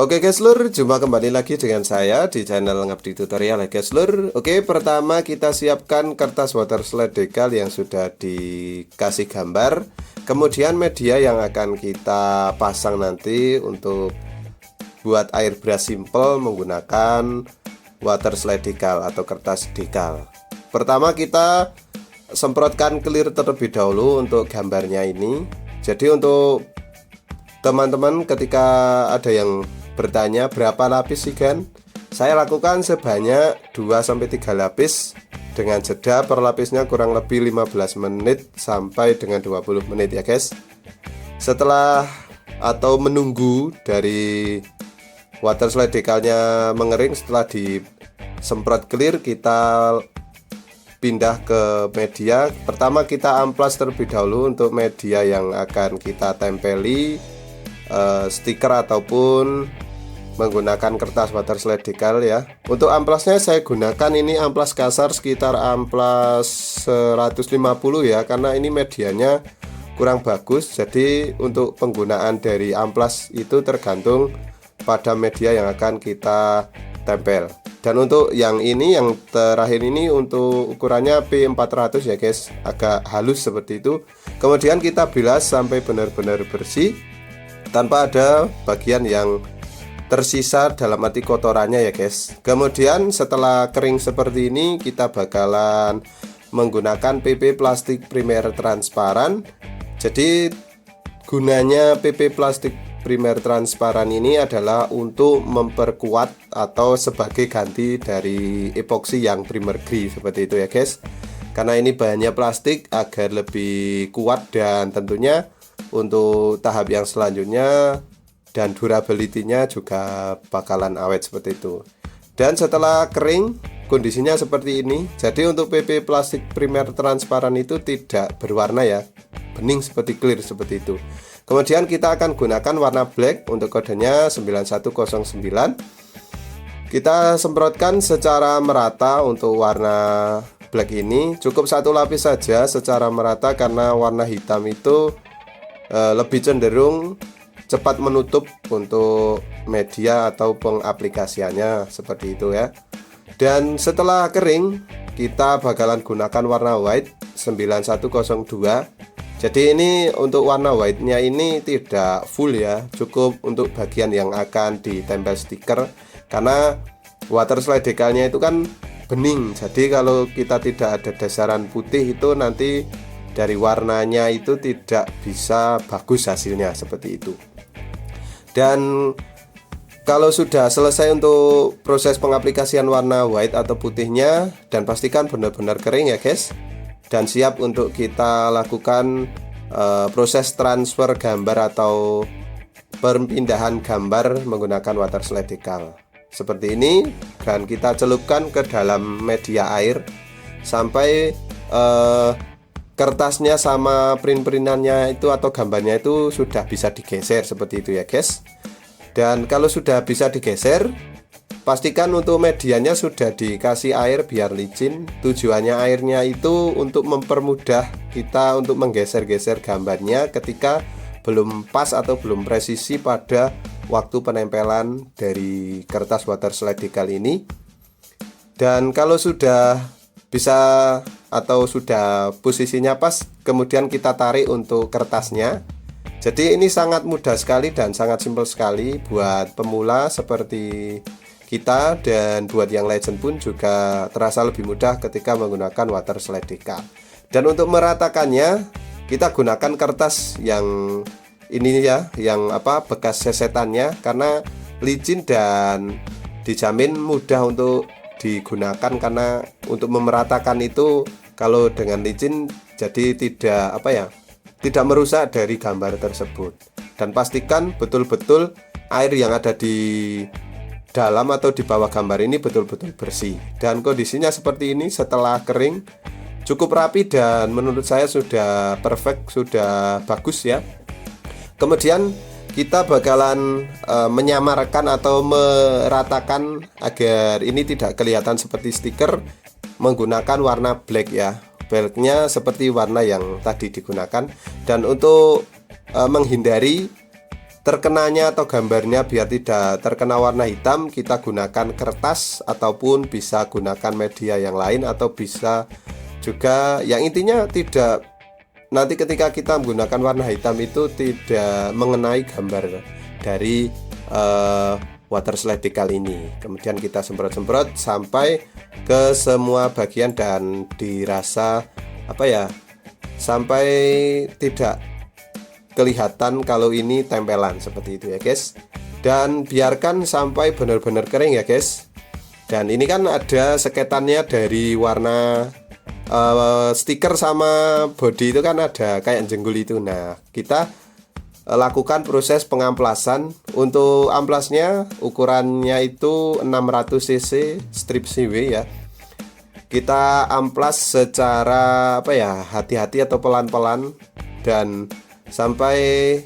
Oke guys lur, jumpa kembali lagi dengan saya di channel Ngabdi Tutorial ya guys lur. Oke, pertama kita siapkan kertas water slide decal yang sudah dikasih gambar. Kemudian media yang akan kita pasang nanti untuk buat airbrush simple menggunakan water slide decal atau kertas decal. Pertama kita semprotkan clear terlebih dahulu untuk gambarnya ini. Jadi untuk teman-teman ketika ada yang bertanya berapa lapis sih kan? Saya lakukan sebanyak 2-3 lapis dengan jeda per lapisnya kurang lebih 15 menit sampai dengan 20 menit ya guys. Setelah atau menunggu dari water slide decalnya mengering, setelah disemprot clear kita pindah ke media. Pertama kita amplas terlebih dahulu untuk media yang akan kita tempeli stiker ataupun menggunakan kertas water slide decal ya. Untuk amplasnya saya gunakan ini amplas kasar sekitar amplas 150 ya, karena ini medianya kurang bagus. Jadi untuk penggunaan dari amplas itu tergantung pada media yang akan kita tempel. Dan untuk yang ini, yang terakhir ini untuk ukurannya P400 ya guys, agak halus seperti itu. Kemudian kita bilas sampai benar-benar bersih tanpa ada bagian yang tersisa dalam arti kotorannya ya guys. Kemudian setelah kering seperti ini kita bakalan menggunakan PP plastik primer transparan. Jadi gunanya PP plastik primer transparan ini adalah untuk memperkuat atau sebagai ganti dari epoksi yang primer grey seperti itu ya guys. Karena ini bahannya plastik agar lebih kuat dan tentunya untuk tahap yang selanjutnya dan durability-nya juga bakalan awet seperti itu. Dan setelah kering kondisinya seperti ini. Jadi untuk PP plastik primer transparan itu tidak berwarna ya, bening seperti clear seperti itu. Kemudian kita akan gunakan warna black untuk kodenya 9109. Kita semprotkan secara merata untuk warna black ini. Cukup satu lapis saja secara merata karena warna hitam itu lebih cenderung cepat menutup untuk media atau pengaplikasiannya seperti itu ya. Dan setelah kering kita bakalan gunakan warna white 9102. Jadi ini untuk warna white-nya ini tidak full ya, cukup untuk bagian yang akan ditempel stiker. Karena water slide decalnya itu kan bening, jadi kalau kita tidak ada dasaran putih itu nanti dari warnanya itu tidak bisa bagus hasilnya seperti itu. Dan kalau sudah selesai untuk proses pengaplikasian warna white atau putihnya, dan pastikan benar-benar kering ya guys, dan siap untuk kita lakukan proses transfer gambar atau perpindahan gambar menggunakan water slide decal seperti ini. Dan kita celupkan ke dalam media air sampai kertasnya sama print-printannya itu atau gambarnya itu sudah bisa digeser seperti itu ya guys. Dan kalau sudah bisa digeser, pastikan untuk medianya sudah dikasih air biar licin. Tujuannya airnya itu untuk mempermudah kita untuk menggeser-geser gambarnya ketika belum pas atau belum presisi pada waktu penempelan dari kertas water slide decal ini. Dan kalau sudah bisa atau sudah posisinya pas, kemudian kita tarik untuk kertasnya. Jadi ini sangat mudah sekali dan sangat simpel sekali buat pemula seperti kita, dan buat yang legend pun juga terasa lebih mudah ketika menggunakan water slide decal. Dan untuk meratakannya kita gunakan kertas yang ini ya, yang bekas sesetannya, karena licin dan dijamin mudah untuk digunakan. Karena untuk memeratakan itu kalau dengan licin jadi tidak merusak dari gambar tersebut. Dan pastikan betul-betul air yang ada di dalam atau di bawah gambar ini betul-betul bersih. Dan kondisinya seperti ini setelah kering cukup rapi dan menurut saya sudah perfect, sudah bagus ya. Kemudian kita bakalan menyamarkan atau meratakan agar ini tidak kelihatan seperti stiker menggunakan warna black ya. Blacknya seperti warna yang tadi digunakan. Dan untuk menghindari terkenanya atau gambarnya biar tidak terkena warna hitam, kita gunakan kertas ataupun bisa gunakan media yang lain, atau bisa juga yang intinya tidak, nanti ketika kita menggunakan warna hitam itu tidak mengenai gambar dari water slide decal ini. Kemudian kita semprot-semprot sampai ke semua bagian dan dirasa sampai tidak kelihatan kalau ini tempelan seperti itu ya guys. Dan biarkan sampai benar-benar kering ya guys. Dan ini kan ada seketannya dari warna stiker sama body itu kan ada kayak jenggul itu. Nah, kita lakukan proses pengamplasan. Untuk amplasnya ukurannya itu 600 cc strip CW ya. Kita amplas secara hati-hati atau pelan-pelan dan sampai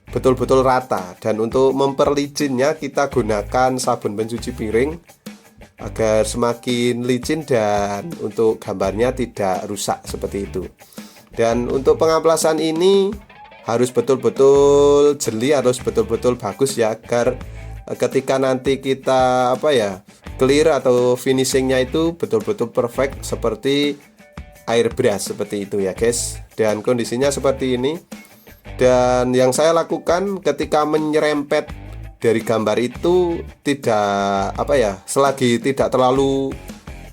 betul-betul rata. Dan untuk memperlicinnya kita gunakan sabun pencuci piring agar semakin licin dan untuk gambarnya tidak rusak seperti itu. Dan untuk pengamplasan ini harus betul-betul jeli, harus betul-betul bagus ya, agar ketika nanti kita clear atau finishingnya itu betul-betul perfect seperti airbrush seperti itu ya guys. Dan kondisinya seperti ini. Dan yang saya lakukan ketika menyerempet dari gambar itu tidak selagi tidak terlalu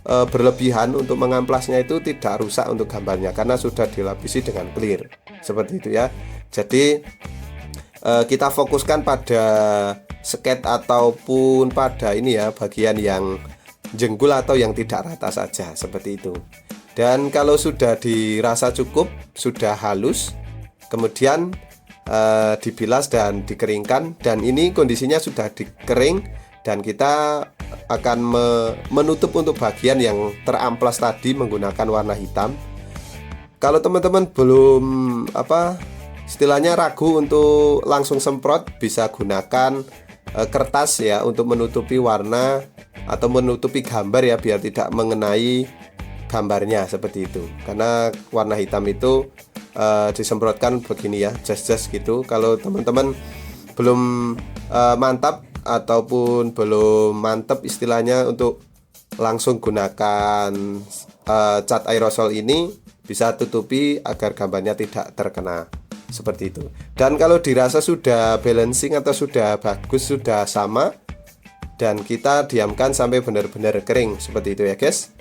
berlebihan untuk mengamplasnya, itu tidak rusak untuk gambarnya karena sudah dilapisi dengan clear seperti itu ya. Jadi kita fokuskan pada skate ataupun pada ini ya, bagian yang jenggul atau yang tidak rata saja seperti itu. Dan kalau sudah dirasa cukup, sudah halus, kemudian dibilas dan dikeringkan. Dan ini kondisinya sudah dikering dan kita akan menutup untuk bagian yang teramplas tadi menggunakan warna hitam. Kalau teman-teman belum istilahnya ragu untuk langsung semprot, bisa gunakan kertas ya untuk menutupi warna atau menutupi gambar ya, biar tidak mengenai gambarnya seperti itu. Karena warna hitam itu disemprotkan begini ya, jas-jas gitu. Kalau teman-teman belum mantap ataupun belum mantap istilahnya untuk langsung gunakan cat aerosol ini, bisa tutupi agar gambarnya tidak terkena seperti itu. Dan kalau dirasa sudah balancing atau sudah bagus, sudah sama, dan kita diamkan sampai benar-benar kering seperti itu ya guys.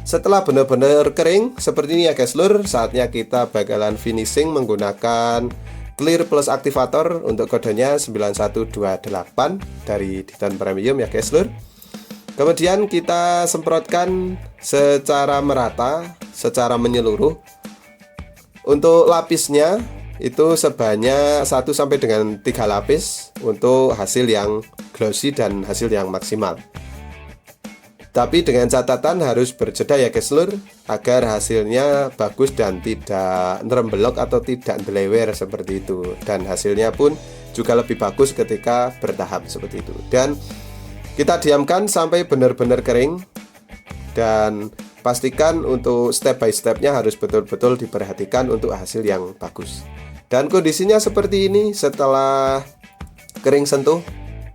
Setelah benar-benar kering seperti ini ya guys lur, saatnya kita bakalan finishing menggunakan clear plus aktivator. Untuk kodenya 9128 dari Titan Premium ya guys lur. Kemudian kita semprotkan secara merata, secara menyeluruh. Untuk lapisnya itu sebanyak 1 sampai dengan 3 lapis untuk hasil yang glossy dan hasil yang maksimal. Tapi dengan catatan harus berjeda ya guys lur, agar hasilnya bagus dan tidak nerembelok atau tidak belewer seperti itu. Dan hasilnya pun juga lebih bagus ketika bertahap seperti itu. Dan kita diamkan sampai benar-benar kering. Dan pastikan untuk step by stepnya harus betul-betul diperhatikan untuk hasil yang bagus. Dan kondisinya seperti ini setelah kering sentuh,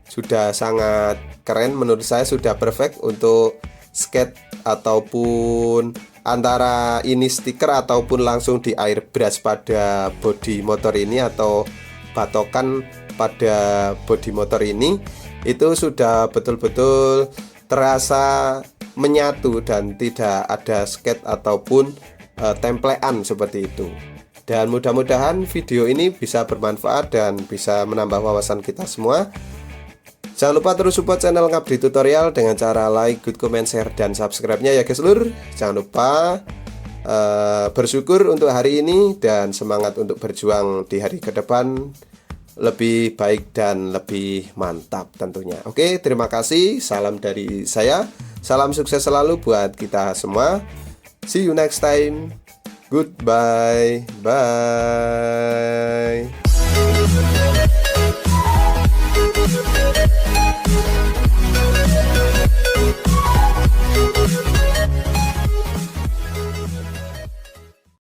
sudah sangat keren menurut saya, sudah perfect untuk skate ataupun antara ini stiker ataupun langsung di airbrush pada bodi motor ini atau batokan pada bodi motor ini, itu sudah betul-betul terasa menyatu dan tidak ada skate ataupun templean seperti itu. Dan mudah-mudahan video ini bisa bermanfaat dan bisa menambah wawasan kita semua. Jangan lupa terus support channel Ngabdi Tutorial dengan cara like, good comment, share, dan subscribe-nya ya guys lur. Jangan lupa bersyukur untuk hari ini dan semangat untuk berjuang di hari ke depan lebih baik dan lebih mantap tentunya. Oke, terima kasih. Salam dari saya. Salam sukses selalu buat kita semua. See you next time. Goodbye. Bye.